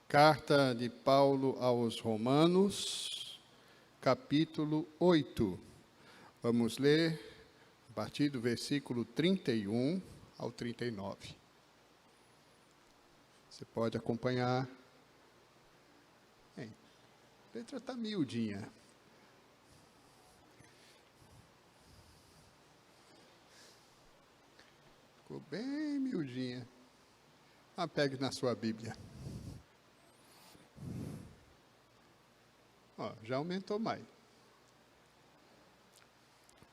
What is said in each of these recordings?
Carta de Paulo aos Romanos, capítulo 8. Vamos ler a partir do versículo 31 ao 39. Você pode acompanhar. A letra está miudinha. Ficou bem miudinha. Pegue na sua Bíblia. Já aumentou mais.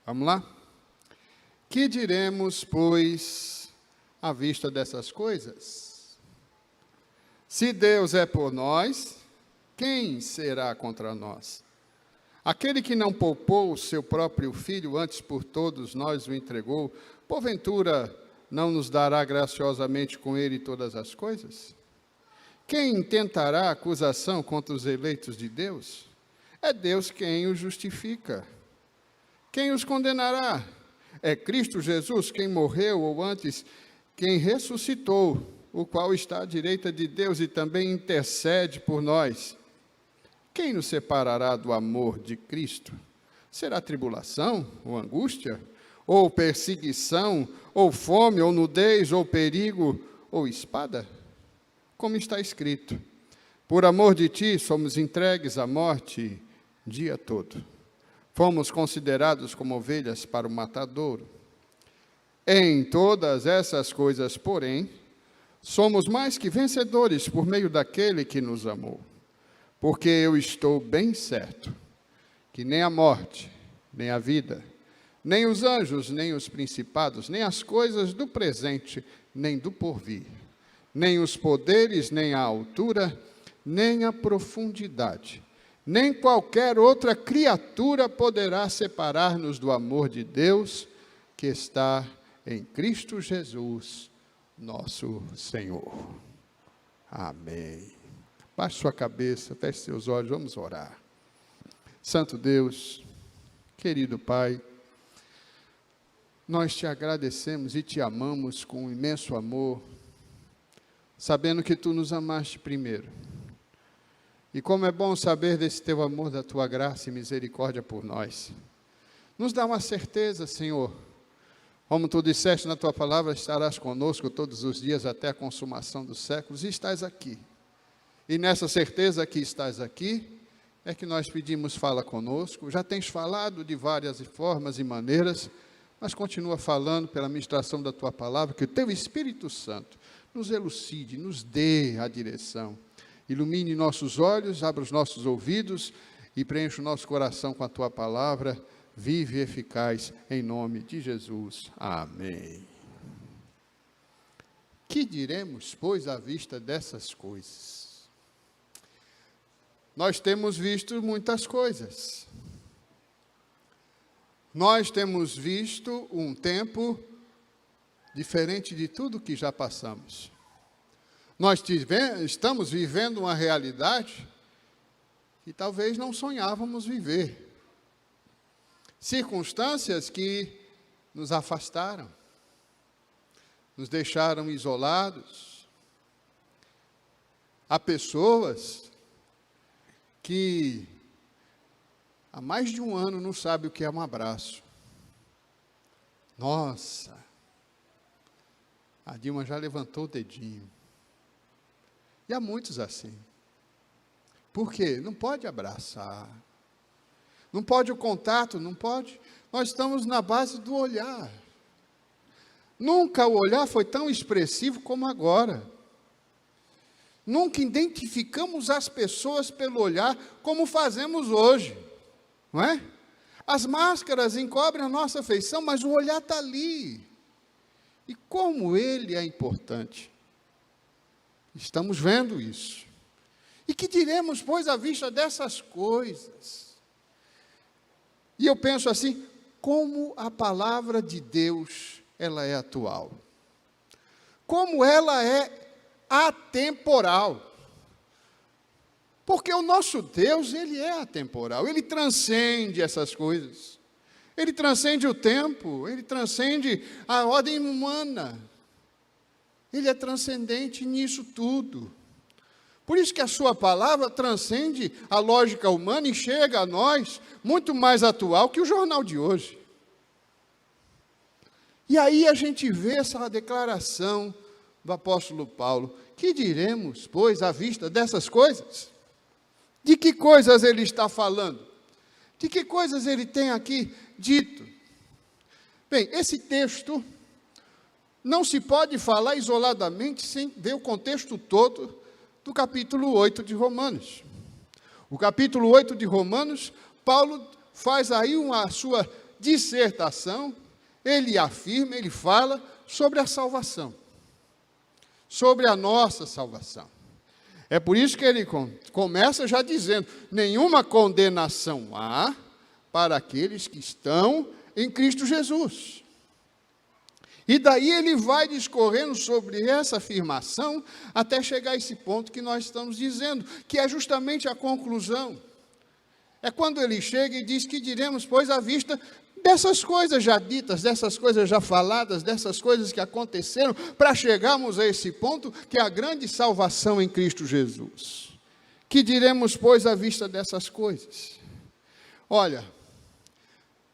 Vamos lá? Que diremos, pois, à vista dessas coisas? Se Deus é por nós, quem será contra nós? Aquele que não poupou o seu próprio filho, antes por todos nós o entregou, porventura não nos dará graciosamente com ele todas as coisas? Quem intentará acusação contra os eleitos de Deus? É Deus quem os justifica. Quem os condenará? É Cristo Jesus quem morreu, ou antes, quem ressuscitou, o qual está à direita de Deus e também intercede por nós. Quem nos separará do amor de Cristo? Será tribulação, ou angústia, ou perseguição, ou fome, ou nudez, ou perigo, ou espada? Como está escrito: por amor de ti somos entregues à morte dia todo. Fomos considerados como ovelhas para o matadouro. Em todas essas coisas, porém, somos mais que vencedores por meio daquele que nos amou. Porque eu estou bem certo que nem a morte, nem a vida, nem os anjos, nem os principados, nem as coisas do presente, nem do porvir, nem os poderes, nem a altura, nem a profundidade, nem qualquer outra criatura poderá separar-nos do amor de Deus que está em Cristo Jesus, nosso Senhor. Amém. Baixe sua cabeça, feche seus olhos, vamos orar. Santo Deus, querido Pai, nós te agradecemos e te amamos com um imenso amor, sabendo que tu nos amaste primeiro. E como é bom saber desse teu amor, da tua graça e misericórdia por nós. Nos dá uma certeza, Senhor, como tu disseste na tua palavra, estarás conosco todos os dias até a consumação dos séculos, e estás aqui. E nessa certeza que estás aqui, é que nós pedimos, fala conosco. Já tens falado de várias formas e maneiras, mas continua falando pela ministração da tua palavra, que o teu Espírito Santo nos elucide, nos dê a direção. Ilumine nossos olhos, abra os nossos ouvidos e preencha o nosso coração com a tua palavra, vive e eficaz, em nome de Jesus. Amém. Que diremos, pois, à vista dessas coisas? Nós temos visto muitas coisas. Nós temos visto um tempo diferente de tudo que já passamos. Nós estamos vivendo uma realidade que talvez não sonhávamos viver. Circunstâncias que nos afastaram, nos deixaram isolados. Há pessoas que há mais de um ano não sabem o que é um abraço. Nossa, a Dilma já levantou o dedinho. E há muitos assim. Por quê? Não pode abraçar. Não pode o contato, não pode. Nós estamos na base do olhar. Nunca o olhar foi tão expressivo como agora. Nunca identificamos as pessoas pelo olhar como fazemos hoje. Não é? As máscaras encobrem a nossa feição, mas o olhar está ali. E como ele é importante. Estamos vendo isso. E que diremos, pois, à vista dessas coisas? E eu penso assim, como a palavra de Deus, ela é atual. Como ela é atemporal. Porque o nosso Deus, ele é atemporal, ele transcende essas coisas. Ele transcende o tempo, ele transcende a ordem humana. Ele é transcendente nisso tudo. Por isso que a sua palavra transcende a lógica humana e chega a nós muito mais atual que o jornal de hoje. E aí a gente vê essa declaração do apóstolo Paulo. Que diremos, pois, à vista dessas coisas? De que coisas ele está falando? De que coisas ele tem aqui dito? Bem, esse texto não se pode falar isoladamente sem ver o contexto todo do capítulo 8 de Romanos. O capítulo 8 de Romanos, Paulo faz aí a sua dissertação, ele afirma, ele fala sobre a salvação, sobre a nossa salvação. É por isso que ele começa já dizendo, nenhuma condenação há para aqueles que estão em Cristo Jesus. E daí ele vai discorrendo sobre essa afirmação, até chegar a esse ponto que nós estamos dizendo, que é justamente a conclusão. É quando ele chega e diz que diremos, pois, à vista dessas coisas já ditas, dessas coisas já faladas, dessas coisas que aconteceram, para chegarmos a esse ponto, que é a grande salvação em Cristo Jesus. Que diremos, pois, à vista dessas coisas? Olha,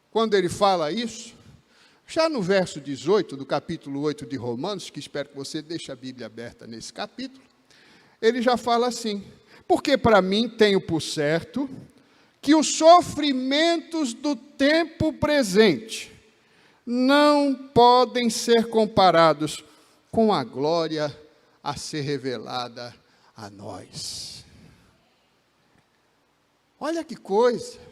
quando ele fala isso, já no verso 18 do capítulo 8 de Romanos, que espero que você deixe a Bíblia aberta nesse capítulo, ele já fala assim, porque para mim tenho por certo que os sofrimentos do tempo presente não podem ser comparados com a glória a ser revelada a nós. Olha que coisa!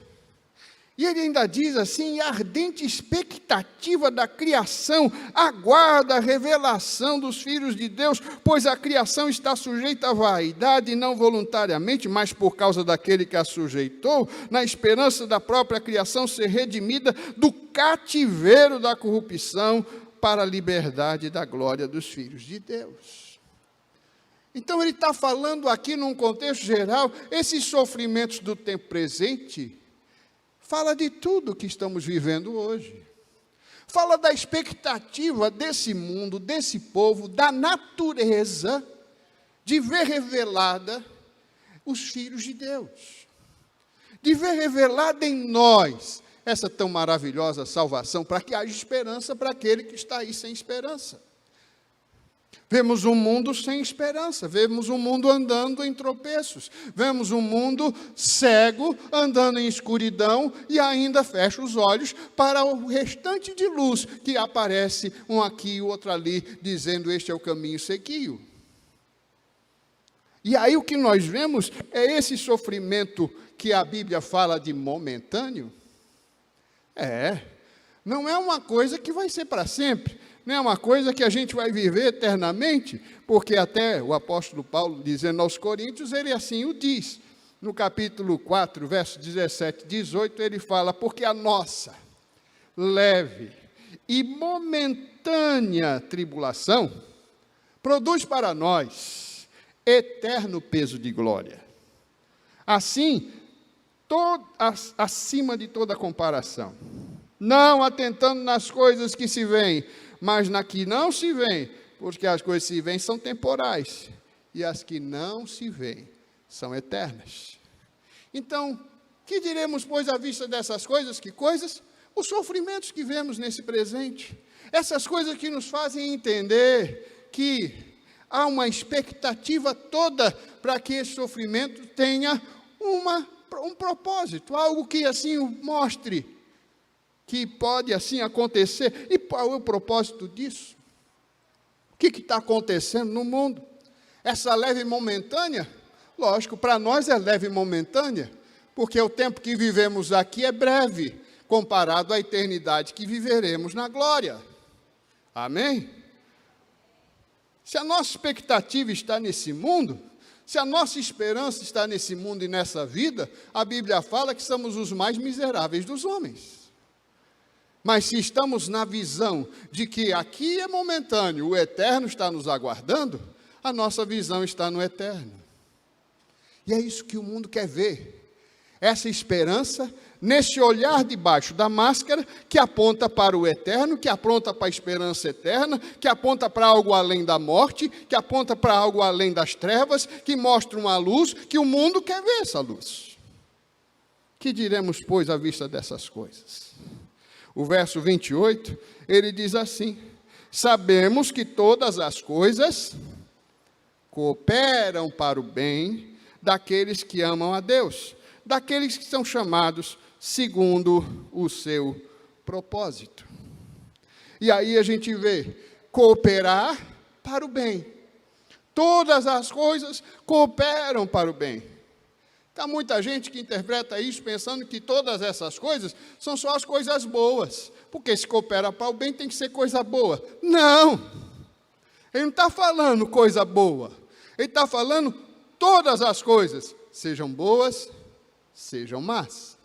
E ele ainda diz assim, a ardente expectativa da criação aguarda a revelação dos filhos de Deus, pois a criação está sujeita à vaidade, não voluntariamente, mas por causa daquele que a sujeitou, na esperança da própria criação ser redimida do cativeiro da corrupção para a liberdade da glória dos filhos de Deus. Então ele está falando aqui num contexto geral, esses sofrimentos do tempo presente, fala de tudo que estamos vivendo hoje. Fala da expectativa desse mundo, desse povo, da natureza, de ver revelada os filhos de Deus. De ver revelada em nós essa tão maravilhosa salvação, para que haja esperança para aquele que está aí sem esperança. Vemos um mundo sem esperança, vemos um mundo andando em tropeços, vemos um mundo cego, andando em escuridão e ainda fecha os olhos para o restante de luz que aparece um aqui e outro ali, dizendo este é o caminho seguio. E aí o que nós vemos é esse sofrimento que a Bíblia fala de momentâneo. Não é uma coisa que vai ser para sempre. Não é uma coisa que a gente vai viver eternamente, porque até o apóstolo Paulo, dizendo aos Coríntios, ele assim o diz. No capítulo 4, versos 17 e 18, ele fala, porque a nossa leve e momentânea tribulação produz para nós eterno peso de glória. Assim, acima de toda comparação, não atentando nas coisas que se veem, mas na que não se vêem, porque as coisas que se veem são temporais, e as que não se veem são eternas. Então, que diremos, pois, à vista dessas coisas? Que coisas? Os sofrimentos que vemos nesse presente, essas coisas que nos fazem entender que há uma expectativa toda para que esse sofrimento tenha um propósito, algo que assim mostre que pode assim acontecer. E qual é o propósito disso? O que está acontecendo no mundo? Essa leve momentânea, lógico, para nós é leve e momentânea, porque o tempo que vivemos aqui é breve, comparado à eternidade que viveremos na glória. Amém? Se a nossa expectativa está nesse mundo, se a nossa esperança está nesse mundo e nessa vida, a Bíblia fala que somos os mais miseráveis dos homens. Mas se estamos na visão de que aqui é momentâneo, o eterno está nos aguardando, a nossa visão está no eterno. E é isso que o mundo quer ver. essa esperança, nesse olhar debaixo da máscara, que aponta para o eterno, que aponta para a esperança eterna, que aponta para algo além da morte, que aponta para algo além das trevas, que mostra uma luz, que o mundo quer ver essa luz. Que diremos, pois, à vista dessas coisas? O verso 28, ele diz assim: sabemos que todas as coisas cooperam para o bem daqueles que amam a Deus, daqueles que são chamados segundo o seu propósito. E aí a gente vê cooperar para o bem. Todas as coisas cooperam para o bem. Há muita gente que interpreta isso pensando que todas essas coisas são só as coisas boas. Porque se coopera para o bem tem que ser coisa boa. Não! Ele não está falando coisa boa. Ele está falando todas as coisas, sejam boas, sejam más.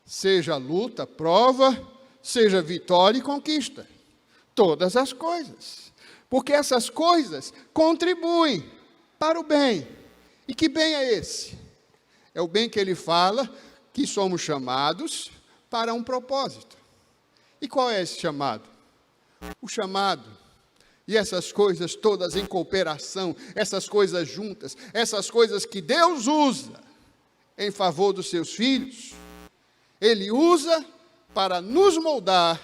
Seja luta, prova, seja vitória e conquista. Todas as coisas. Porque essas coisas contribuem para o bem. E que bem é esse? É o bem que ele fala que somos chamados para um propósito. E qual é esse chamado? O chamado, e essas coisas todas em cooperação, essas coisas juntas, essas coisas que Deus usa em favor dos seus filhos, Ele usa para nos moldar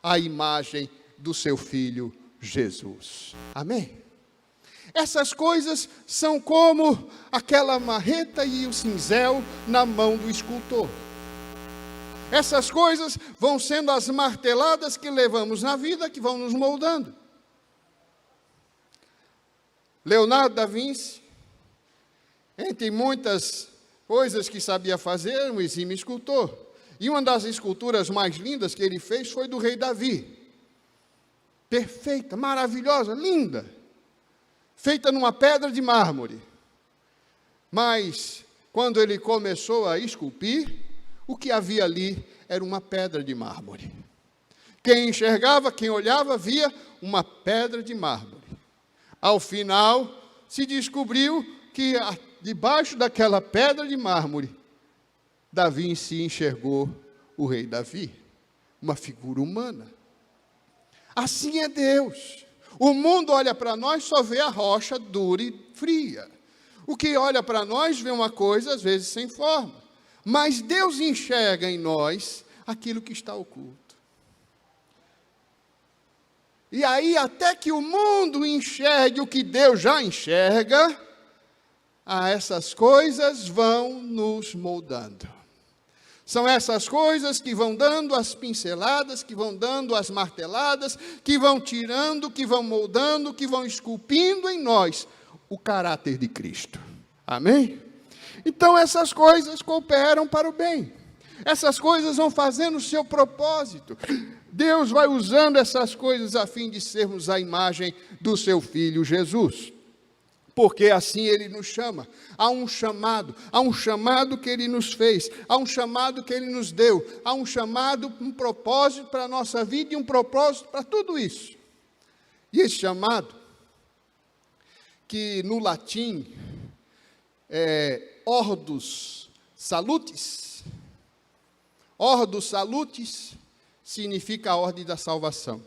à imagem do seu Filho Jesus. Amém? Essas coisas são como aquela marreta e o cinzel na mão do escultor. Essas coisas vão sendo as marteladas que levamos na vida, que vão nos moldando. Leonardo da Vinci, entre muitas coisas que sabia fazer, era um exímio escultor. E uma das esculturas mais lindas que ele fez foi do rei Davi. Perfeita, maravilhosa, linda. Feita numa pedra de mármore. Mas, quando ele começou a esculpir, o que havia ali era uma pedra de mármore. Quem enxergava, quem olhava, via uma pedra de mármore. Ao final, se descobriu que debaixo daquela pedra de mármore, Davi em si enxergou o rei Davi, uma figura humana. Assim é Deus. O mundo olha para nós, só vê a rocha dura e fria. O que olha para nós vê uma coisa, às vezes, sem forma. Mas Deus enxerga em nós aquilo que está oculto. E aí, até que o mundo enxergue o que Deus já enxerga, essas coisas vão nos moldando. São essas coisas que vão dando as pinceladas, que vão dando as marteladas, que vão tirando, que vão moldando, que vão esculpindo em nós o caráter de Cristo. Amém? Então essas coisas cooperam para o bem. Essas coisas vão fazendo o seu propósito. Deus vai usando essas coisas a fim de sermos a imagem do seu Filho Jesus. Porque assim Ele nos chama. Há um chamado que Ele nos fez, há um chamado que Ele nos deu, há um chamado, um propósito para a nossa vida e um propósito para tudo isso. E esse chamado, que no latim é Ordo Salutis significa a ordem da salvação.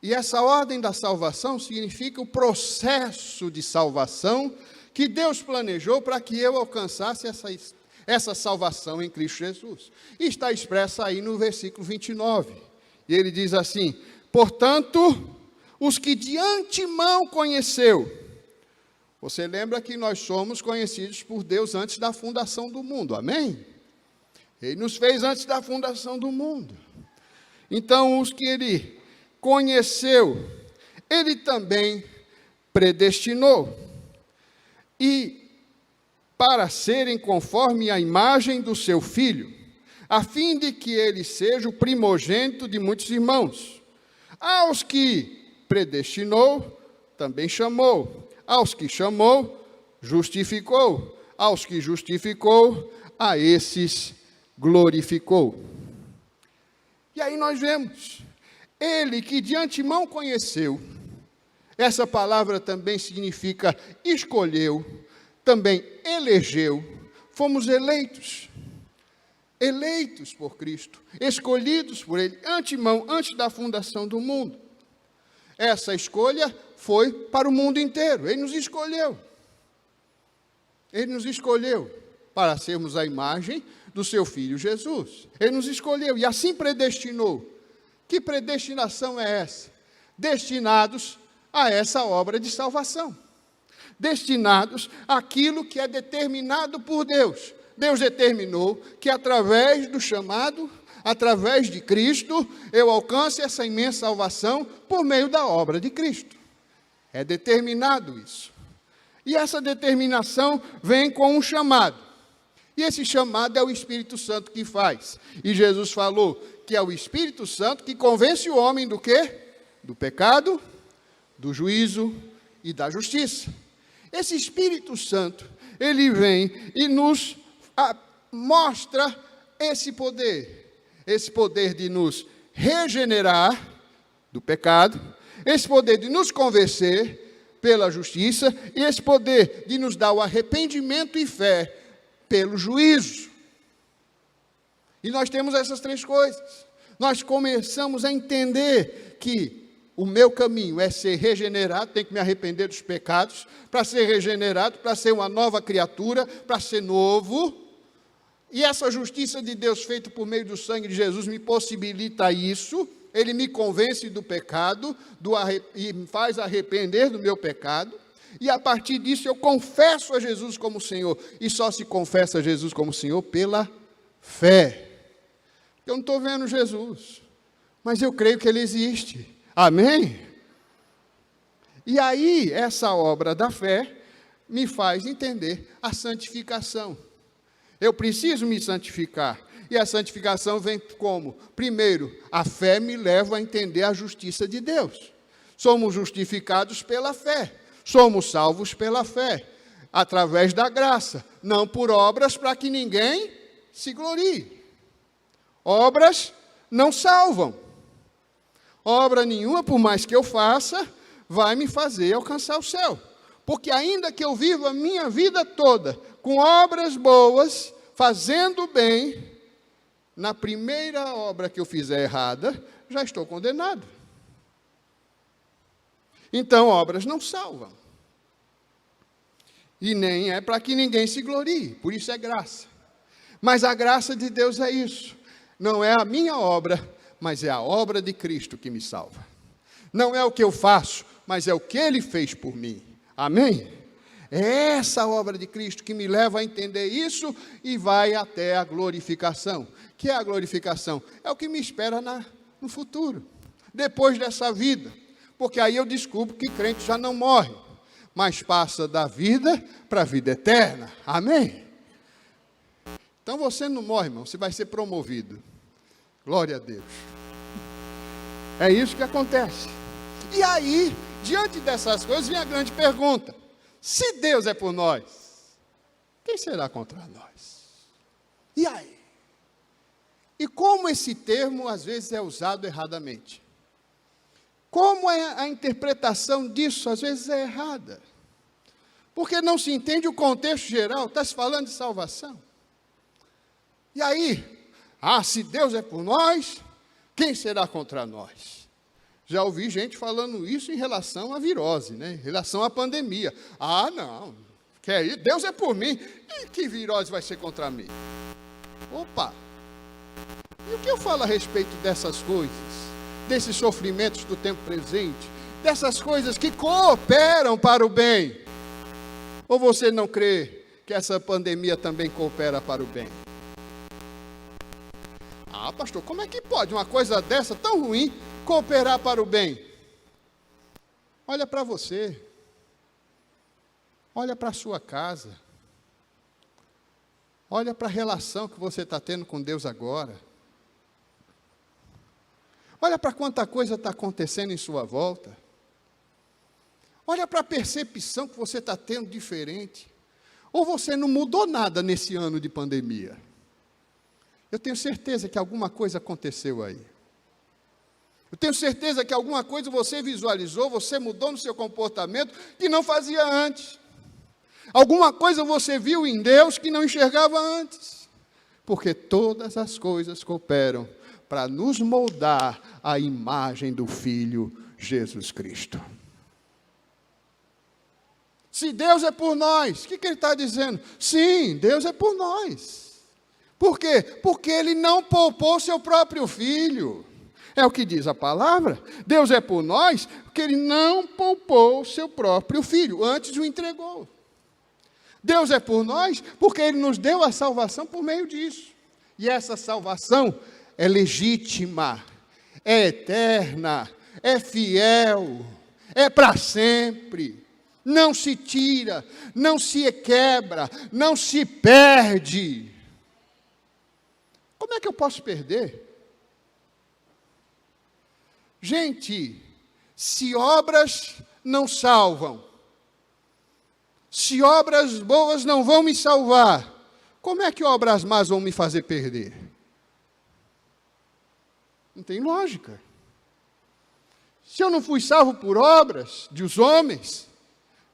E essa ordem da salvação significa o processo de salvação que Deus planejou para que eu alcançasse essa salvação em Cristo Jesus. E está expressa aí no versículo 29. E ele diz assim: portanto, os que de antemão conheceu. Você lembra que nós somos conhecidos por Deus antes da fundação do mundo, amém? Ele nos fez antes da fundação do mundo. Então, os que Ele conheceu, Ele também predestinou. E para serem conforme a imagem do seu Filho, a fim de que Ele seja o primogênito de muitos irmãos. Aos que predestinou, também chamou. Aos que chamou, justificou. Aos que justificou, a esses glorificou. E aí nós vemos, Ele que de antemão conheceu, essa palavra também significa escolheu, também elegeu, fomos eleitos por Cristo, escolhidos por Ele, antemão, antes da fundação do mundo. Essa escolha foi para o mundo inteiro, Ele nos escolheu. Ele nos escolheu para sermos a imagem do seu Filho Jesus. Ele nos escolheu e assim predestinou. Que predestinação é essa? Destinados a essa obra de salvação. Destinados àquilo que é determinado por Deus. Deus determinou que através do chamado, através de Cristo, eu alcance essa imensa salvação por meio da obra de Cristo. É determinado isso. E essa determinação vem com um chamado. E esse chamado é o Espírito Santo que faz. E Jesus falou que é o Espírito Santo que convence o homem do quê? Do pecado, do juízo e da justiça. Esse Espírito Santo, ele vem e nos mostra esse poder de nos regenerar do pecado, esse poder de nos convencer pela justiça e esse poder de nos dar o arrependimento e fé pelo juízo. E nós temos essas três coisas. Nós começamos a entender que o meu caminho é ser regenerado, tenho que me arrepender dos pecados, para ser regenerado, para ser uma nova criatura, para ser novo. E essa justiça de Deus feita por meio do sangue de Jesus me possibilita isso. Ele me convence do pecado e me faz arrepender do meu pecado. E a partir disso eu confesso a Jesus como Senhor. E só se confessa a Jesus como Senhor pela fé. Eu não estou vendo Jesus, mas eu creio que Ele existe. Amém? E aí, essa obra da fé me faz entender a santificação. Eu preciso me santificar. E a santificação vem como? Primeiro, a fé me leva a entender a justiça de Deus. Somos justificados pela fé. Somos salvos pela fé. Através da graça. Não por obras para que ninguém se glorie. Obras não salvam. Obra nenhuma, por mais que eu faça, vai me fazer alcançar o céu. Porque ainda que eu viva a minha vida toda com obras boas, fazendo bem, na primeira obra que eu fizer errada, já estou condenado. Então, obras não salvam. E nem é para que ninguém se glorie, por isso é graça. Mas a graça de Deus é isso. Não é a minha obra, mas é a obra de Cristo que me salva. Não é o que eu faço, mas é o que Ele fez por mim. Amém? É essa obra de Cristo que me leva a entender isso e vai até a glorificação. Que é a glorificação? É o que me espera no futuro, depois dessa vida. Porque aí eu descubro que crente já não morre, mas passa da vida para a vida eterna. Amém? Então você não morre, irmão, você vai ser promovido. Glória a Deus. É isso que acontece. E aí, diante dessas coisas, vem a grande pergunta. Se Deus é por nós, quem será contra nós? E aí? E como esse termo, às vezes, é usado erradamente? Como a interpretação disso, às vezes, é errada? Porque não se entende o contexto geral, está se falando de salvação. E aí, se Deus é por nós, quem será contra nós? Já ouvi gente falando isso em relação à virose, né? Em relação à pandemia. Não, Deus é por mim, e que virose vai ser contra mim? Opa! E o que eu falo a respeito dessas coisas? Desses sofrimentos do tempo presente? Dessas coisas que cooperam para o bem? Ou você não crê que essa pandemia também coopera para o bem? Pastor, como é que pode uma coisa dessa tão ruim cooperar para o bem? Olha para você. Olha para a sua casa. Olha para a relação que você está tendo com Deus agora. Olha para quanta coisa está acontecendo em sua volta. Olha para a percepção que você está tendo diferente. Ou você não mudou nada nesse ano de pandemia? Eu tenho certeza que alguma coisa aconteceu aí. Eu tenho certeza que alguma coisa você visualizou, você mudou no seu comportamento que não fazia antes. Alguma coisa você viu em Deus que não enxergava antes. Porque todas as coisas cooperam para nos moldar à imagem do Filho Jesus Cristo. Se Deus é por nós, o que ele está dizendo? Sim, Deus é por nós. Por quê? Porque Ele não poupou seu próprio Filho. É o que diz a palavra. Deus é por nós, porque Ele não poupou seu próprio Filho, antes o entregou. Deus é por nós, porque Ele nos deu a salvação por meio disso. E essa salvação é legítima, é eterna, é fiel, é para sempre. Não se tira, não se quebra, não se perde. Como é que eu posso perder? Gente, se obras não salvam, se obras boas não vão me salvar, como é que obras más vão me fazer perder? Não tem lógica. Se eu não fui salvo por obras dos homens,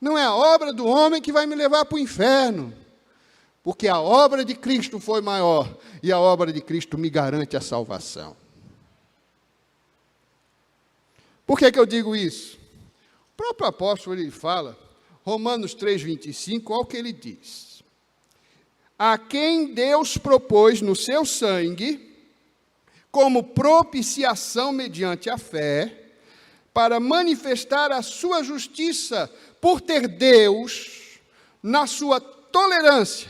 não é a obra do homem que vai me levar para o inferno, porque a obra de Cristo foi maior, e a obra de Cristo me garante a salvação. Por que eu digo isso? O próprio apóstolo, ele fala, Romanos 3,25, olha o que ele diz. A quem Deus propôs no seu sangue, como propiciação mediante a fé, para manifestar a sua justiça, por ter Deus, na sua tolerância,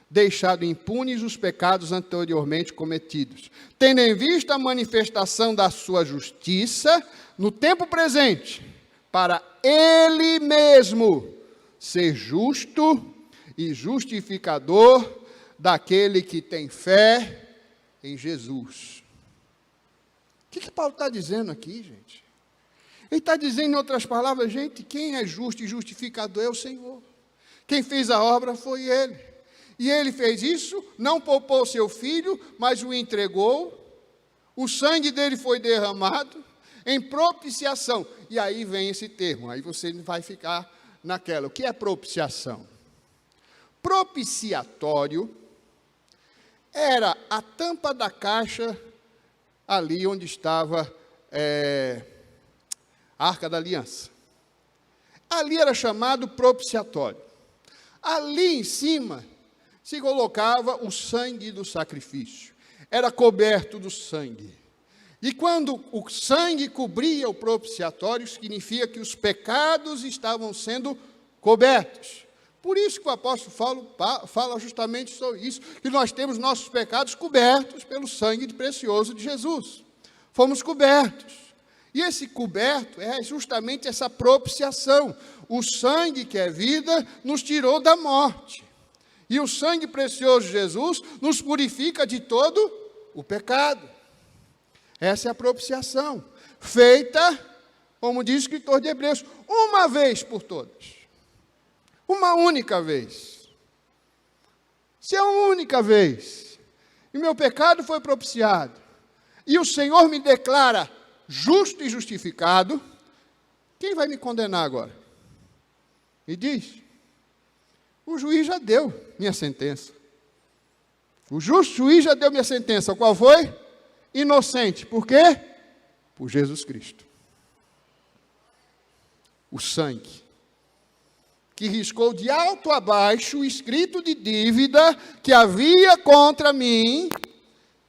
deixado impunes os pecados anteriormente cometidos, tendo em vista a manifestação da sua justiça, no tempo presente, para Ele mesmo ser justo e justificador daquele que tem fé em Jesus. O que Paulo está dizendo aqui, gente? Ele está dizendo, em outras palavras, gente, quem é justo e justificador é o Senhor. Quem fez a obra foi Ele. E Ele fez isso, não poupou seu Filho, mas o entregou. O sangue dele foi derramado em propiciação. E aí vem esse termo, aí você vai ficar naquela. O que é propiciação? Propiciatório era a tampa da caixa ali onde estava a Arca da Aliança. Ali era chamado propiciatório. Ali em cima se colocava o sangue do sacrifício. Era coberto do sangue. E quando o sangue cobria o propiciatório, significa que os pecados estavam sendo cobertos. Por isso que o apóstolo fala justamente sobre isso, que nós temos nossos pecados cobertos pelo sangue precioso de Jesus. Fomos cobertos. E esse coberto é justamente essa propiciação. O sangue que é vida nos tirou da morte. E o sangue precioso de Jesus nos purifica de todo o pecado. Essa é a propiciação, feita, como diz o escritor de Hebreus, uma vez por todas. Uma única vez. Se é uma única vez, e meu pecado foi propiciado, e o Senhor me declara justo e justificado, quem vai me condenar agora? Me diz. O juiz já deu minha sentença. O justo juiz já deu minha sentença. Qual foi? Inocente. Por quê? Por Jesus Cristo. O sangue que riscou de alto a baixo o escrito de dívida que havia contra mim,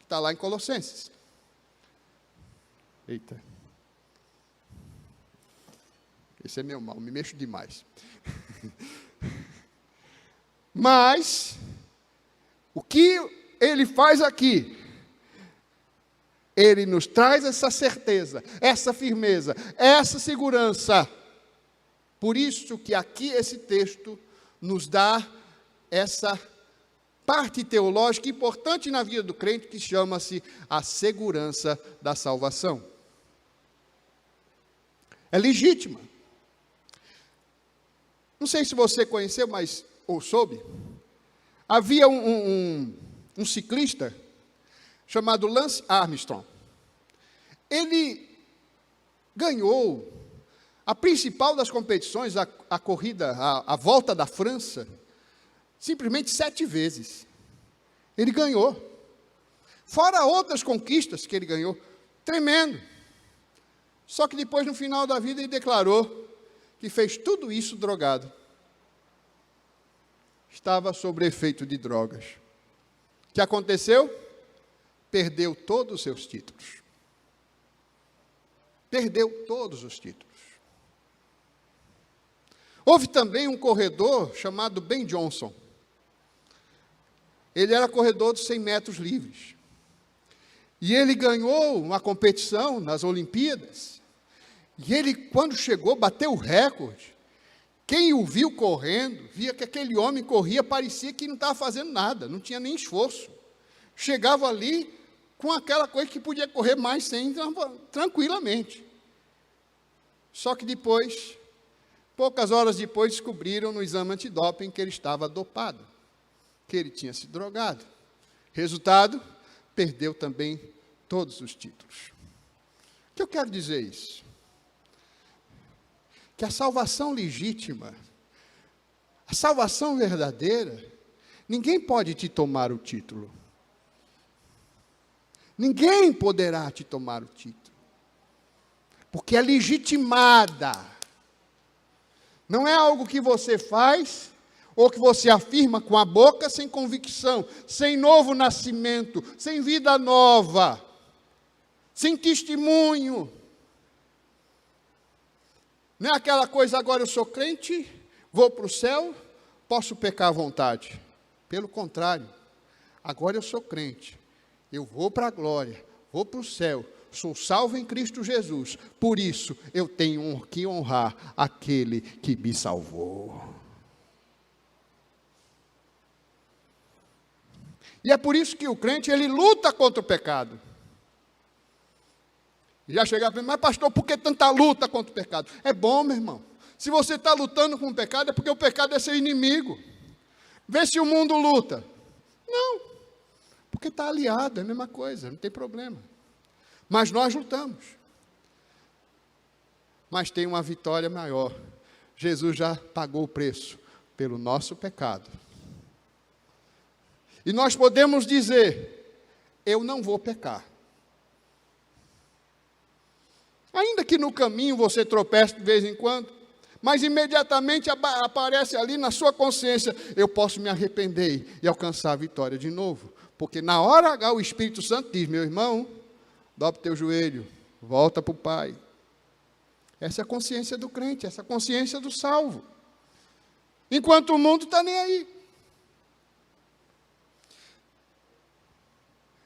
está lá em Colossenses. Eita. Esse é meu mal, me mexo demais. Mas, o que ele faz aqui? Ele nos traz essa certeza, essa firmeza, essa segurança. Por isso que aqui esse texto nos dá essa parte teológica importante na vida do crente, que chama-se a segurança da salvação. É legítima. Não sei se você conheceu, mas ou soube, havia um ciclista chamado Lance Armstrong. Ele ganhou a principal das competições, a corrida, a volta da França, simplesmente 7 vezes. Ele ganhou. Fora outras conquistas que ele ganhou. Tremendo. Só que depois, no final da vida, ele declarou que fez tudo isso drogado. Estava sob efeito de drogas. O que aconteceu? Perdeu todos os seus títulos. Perdeu todos os títulos. Houve também um corredor chamado Ben Johnson. Ele era corredor dos 100 metros livres. E ele ganhou uma competição nas Olimpíadas. E ele, quando chegou, bateu o recorde. Quem o viu correndo, via que aquele homem corria, parecia que não estava fazendo nada, não tinha nem esforço. Chegava ali com aquela coisa que podia correr mais sem, tranquilamente. Só que depois, poucas horas depois, descobriram no exame antidoping que ele estava dopado, que ele tinha se drogado. Resultado, perdeu também todos os títulos. O que eu quero dizer isso? Que a salvação legítima, a salvação verdadeira, ninguém pode te tomar o título. Ninguém poderá te tomar o título. Porque é legitimada. Não é algo que você faz ou que você afirma com a boca sem convicção, sem novo nascimento, sem vida nova, sem testemunho. Não é aquela coisa, agora eu sou crente, vou para o céu, posso pecar à vontade. Pelo contrário, agora eu sou crente, eu vou para a glória, vou para o céu, sou salvo em Cristo Jesus, por isso eu tenho que honrar aquele que me salvou. E é por isso que o crente, ele luta contra o pecado. Já chegar para mim, mas pastor, por que tanta luta contra o pecado? É bom, meu irmão. Se você está lutando com o pecado, é porque o pecado é seu inimigo. Vê se o mundo luta. Não, porque está aliado, é a mesma coisa, não tem problema. Mas nós lutamos. Mas tem uma vitória maior. Jesus já pagou o preço pelo nosso pecado. E nós podemos dizer, eu não vou pecar. Ainda que no caminho você tropece de vez em quando, mas imediatamente aparece ali na sua consciência, eu posso me arrepender e alcançar a vitória de novo. Porque na hora H o Espírito Santo diz, meu irmão, dobra o teu joelho, volta para o Pai. Essa é a consciência do crente, essa é a consciência do salvo. Enquanto o mundo está nem aí.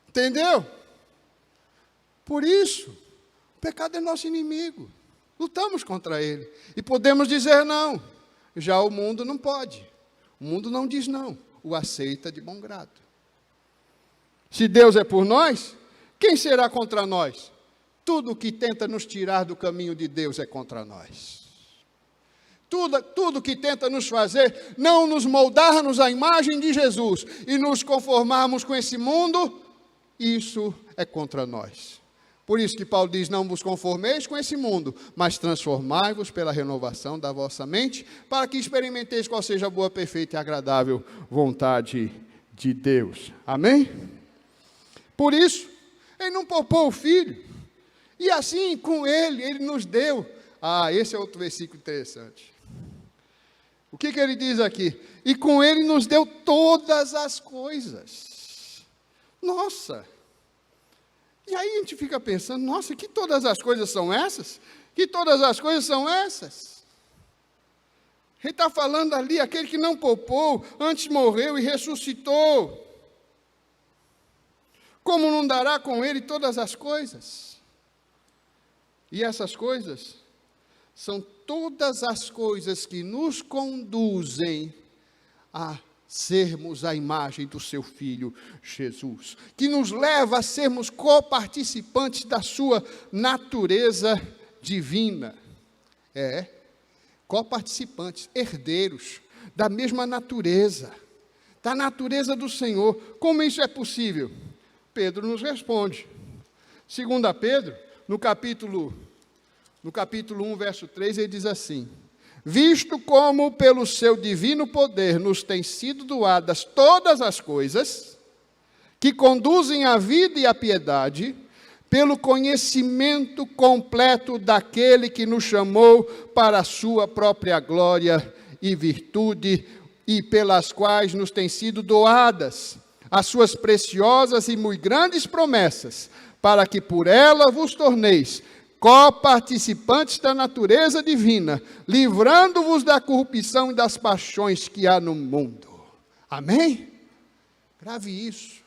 Entendeu? Por isso, o pecado é nosso inimigo. Lutamos contra ele. E podemos dizer não. Já o mundo não pode. O mundo não diz não. O aceita de bom grado. Se Deus é por nós, quem será contra nós? Tudo que tenta nos tirar do caminho de Deus é contra nós. Tudo que tenta nos fazer não nos moldarmos à imagem de Jesus e nos conformarmos com esse mundo, isso é contra nós. Por isso que Paulo diz, não vos conformeis com esse mundo, mas transformai-vos pela renovação da vossa mente, para que experimenteis qual seja a boa, perfeita e agradável vontade de Deus. Amém? Por isso, ele não poupou o Filho, e assim com ele nos deu. Esse é outro versículo interessante. O que ele diz aqui? E com ele nos deu todas as coisas. Nossa! E aí a gente fica pensando, nossa, que todas as coisas são essas? Que todas as coisas são essas? Ele está falando ali, aquele que não poupou, antes morreu e ressuscitou. Como não dará com ele todas as coisas? E essas coisas são todas as coisas que nos conduzem a sermos a imagem do seu Filho Jesus, que nos leva a sermos coparticipantes da sua natureza divina. Coparticipantes, herdeiros da mesma natureza, da natureza do Senhor. Como isso é possível? Pedro nos responde. 2 Pedro, no capítulo no capítulo 1, verso 3, ele diz assim: visto como pelo seu divino poder nos têm sido doadas todas as coisas, que conduzem à vida e à piedade, pelo conhecimento completo daquele que nos chamou para a sua própria glória e virtude, e pelas quais nos têm sido doadas as suas preciosas e muito grandes promessas, para que por ela vos torneis coparticipantes da natureza divina, livrando-vos da corrupção e das paixões que há no mundo. Amém? Grave isso.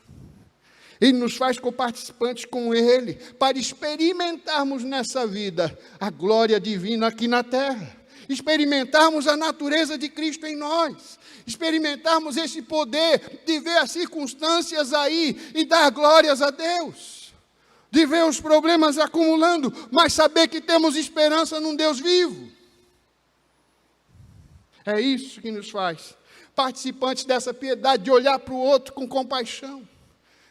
Ele nos faz coparticipantes com Ele, para experimentarmos nessa vida a glória divina aqui na terra, experimentarmos a natureza de Cristo em nós, experimentarmos esse poder de ver as circunstâncias aí e dar glórias a Deus, de ver os problemas acumulando, mas saber que temos esperança num Deus vivo. É isso que nos faz participantes dessa piedade, de olhar para o outro com compaixão,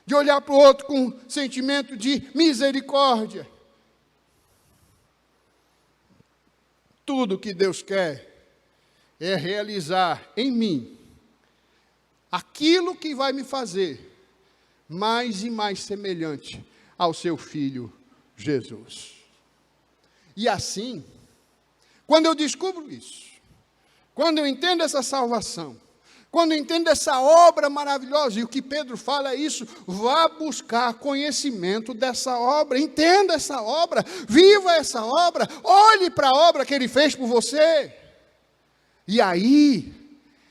de olhar para o outro com sentimento de misericórdia. Tudo que Deus quer é realizar em mim aquilo que vai me fazer mais e mais semelhante ao seu Filho Jesus. E assim, quando eu descubro isso, quando eu entendo essa salvação, quando eu entendo essa obra maravilhosa, e o que Pedro fala é isso: vá buscar conhecimento dessa obra, entenda essa obra, viva essa obra, olhe para a obra que Ele fez por você. E aí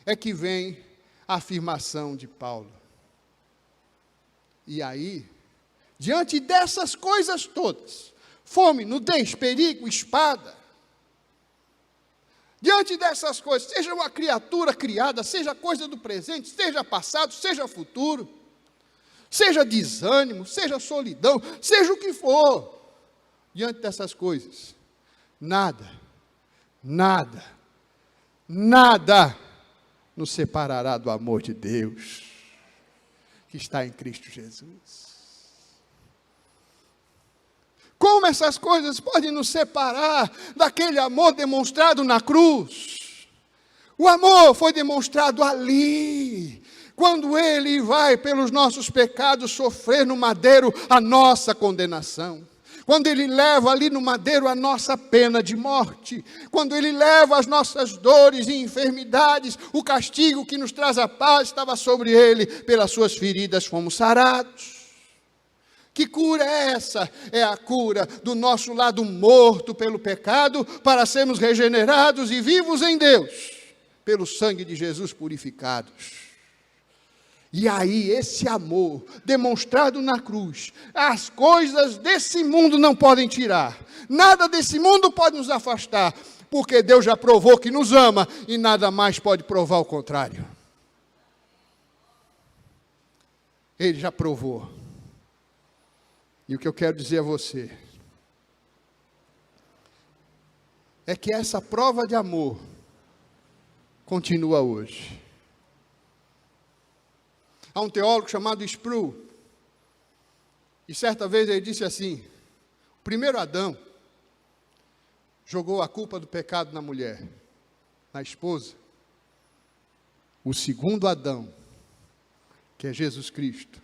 é que vem a afirmação de Paulo. E aí, diante dessas coisas todas, fome, nudez, perigo, espada, diante dessas coisas, seja uma criatura criada, seja coisa do presente, seja passado, seja futuro, seja desânimo, seja solidão, seja o que for, diante dessas coisas, nada nos separará do amor de Deus, que está em Cristo Jesus. Como essas coisas podem nos separar daquele amor demonstrado na cruz? O amor foi demonstrado ali, quando Ele vai pelos nossos pecados sofrer no madeiro a nossa condenação. Quando Ele leva ali no madeiro a nossa pena de morte, quando Ele leva as nossas dores e enfermidades, o castigo que nos traz a paz estava sobre Ele, pelas suas feridas fomos sarados. Que cura é essa? É a cura do nosso lado morto pelo pecado, para sermos regenerados e vivos em Deus, pelo sangue de Jesus purificados. E aí, esse amor demonstrado na cruz, as coisas desse mundo não podem tirar, nada desse mundo pode nos afastar, porque Deus já provou que nos ama, e nada mais pode provar o contrário. Ele já provou. E o que eu quero dizer a você é que essa prova de amor continua hoje. Há um teólogo chamado Sproul, e certa vez ele disse assim: o primeiro Adão jogou a culpa do pecado na mulher, na esposa. O segundo Adão, que é Jesus Cristo,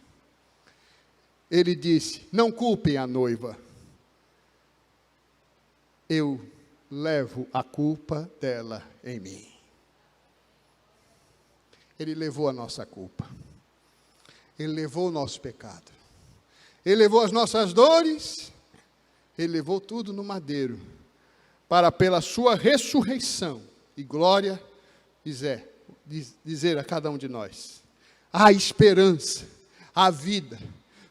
ele disse: não culpem a noiva, eu levo a culpa dela em mim. Ele levou a nossa culpa, Ele levou o nosso pecado, Ele levou as nossas dores, Ele levou tudo no madeiro, para pela sua ressurreição e glória dizer a cada um de nós: há esperança, há vida.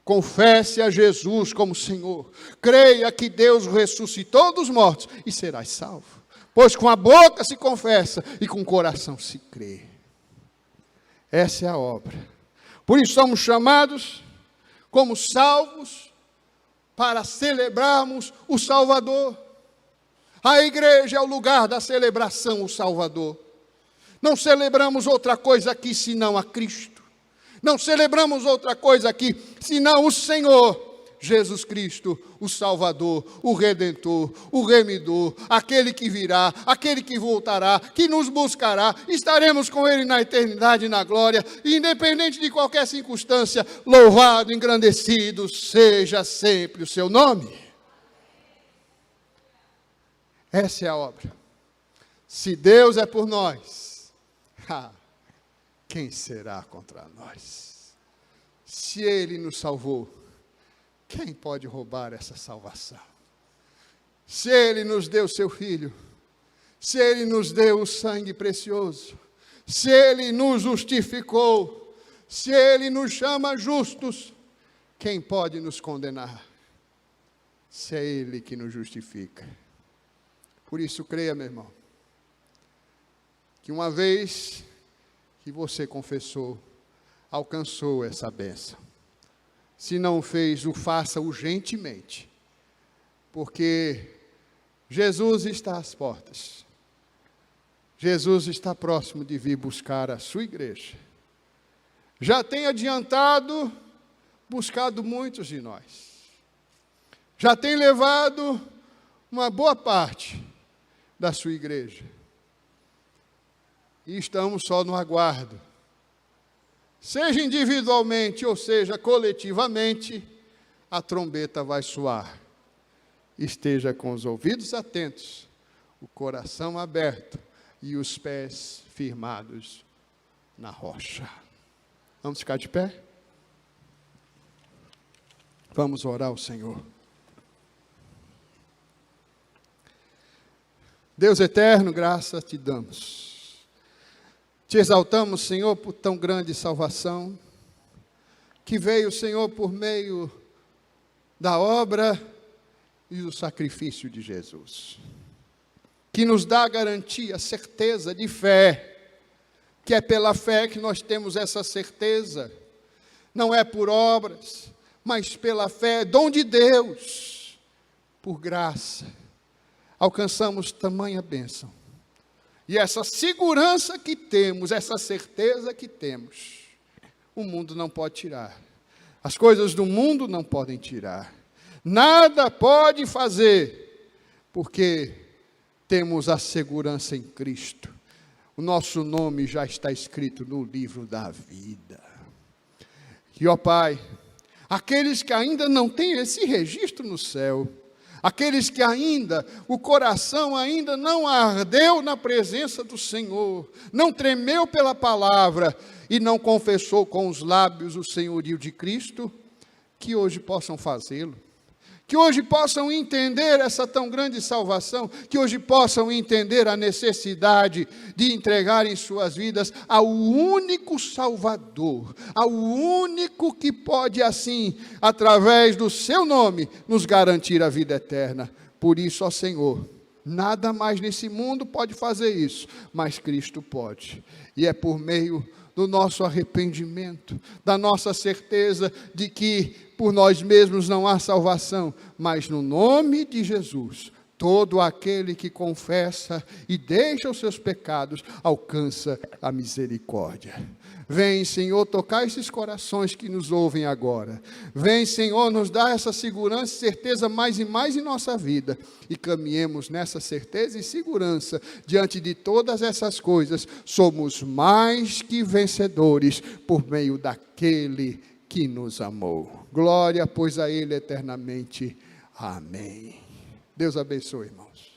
Confesse a Jesus como Senhor, creia que Deus o ressuscitou dos mortos e serás salvo, pois com a boca se confessa e com o coração se crê. Essa é a obra. Por isso somos chamados como salvos para celebrarmos o Salvador. A igreja é o lugar da celebração, o Salvador. Não celebramos outra coisa aqui senão a Cristo. Não celebramos outra coisa aqui, senão o Senhor, Jesus Cristo, o Salvador, o Redentor, o Remidor, aquele que virá, aquele que voltará, que nos buscará, estaremos com Ele na eternidade e na glória, independente de qualquer circunstância. Louvado, engrandecido seja sempre o seu nome. Essa é a obra. Se Deus é por nós, quem será contra nós? Se Ele nos salvou, quem pode roubar essa salvação? Se Ele nos deu seu Filho, se Ele nos deu o sangue precioso, se Ele nos justificou, se Ele nos chama justos, quem pode nos condenar? Se é Ele que nos justifica. Por isso, creia, meu irmão, que uma vez que você confessou, alcançou essa bênção. Se não fez, o faça urgentemente, porque Jesus está às portas. Jesus está próximo de vir buscar a sua igreja. Já tem adiantado, buscado muitos de nós. Já tem levado uma boa parte da sua igreja. E estamos só no aguardo. Seja individualmente ou seja coletivamente, a trombeta vai soar. Esteja com os ouvidos atentos, o coração aberto e os pés firmados na rocha. Vamos ficar de pé? Vamos orar ao Senhor. Deus eterno, graças te damos. Te exaltamos, Senhor, por tão grande salvação, que veio, Senhor, por meio da obra e do sacrifício de Jesus, que nos dá a garantia, a certeza de fé, que é pela fé que nós temos essa certeza, não é por obras, mas pela fé, dom de Deus, por graça, alcançamos tamanha bênção. E essa segurança que temos, essa certeza que temos, o mundo não pode tirar. As coisas do mundo não podem tirar. Nada pode fazer, porque temos a segurança em Cristo. O nosso nome já está escrito no livro da vida. E, ó Pai, aqueles que ainda não têm esse registro no céu, aqueles que ainda, o coração ainda não ardeu na presença do Senhor, não tremeu pela palavra e não confessou com os lábios o senhorio de Cristo, que hoje possam fazê-lo, que hoje possam entender essa tão grande salvação, que hoje possam entender a necessidade de entregarem suas vidas ao único Salvador, ao único que pode assim, através do seu nome, nos garantir a vida eterna. Por isso, ó Senhor, nada mais nesse mundo pode fazer isso, mas Cristo pode. E é por meio do nosso arrependimento, da nossa certeza de que por nós mesmos não há salvação, mas no nome de Jesus, todo aquele que confessa e deixa os seus pecados, alcança a misericórdia. Vem, Senhor, tocar esses corações que nos ouvem agora. Vem, Senhor, nos dar essa segurança e certeza mais e mais em nossa vida. E caminhemos nessa certeza e segurança. Diante de todas essas coisas, somos mais que vencedores por meio daquele que nos amou. Glória, pois, a Ele eternamente. Amém. Deus abençoe, irmãos.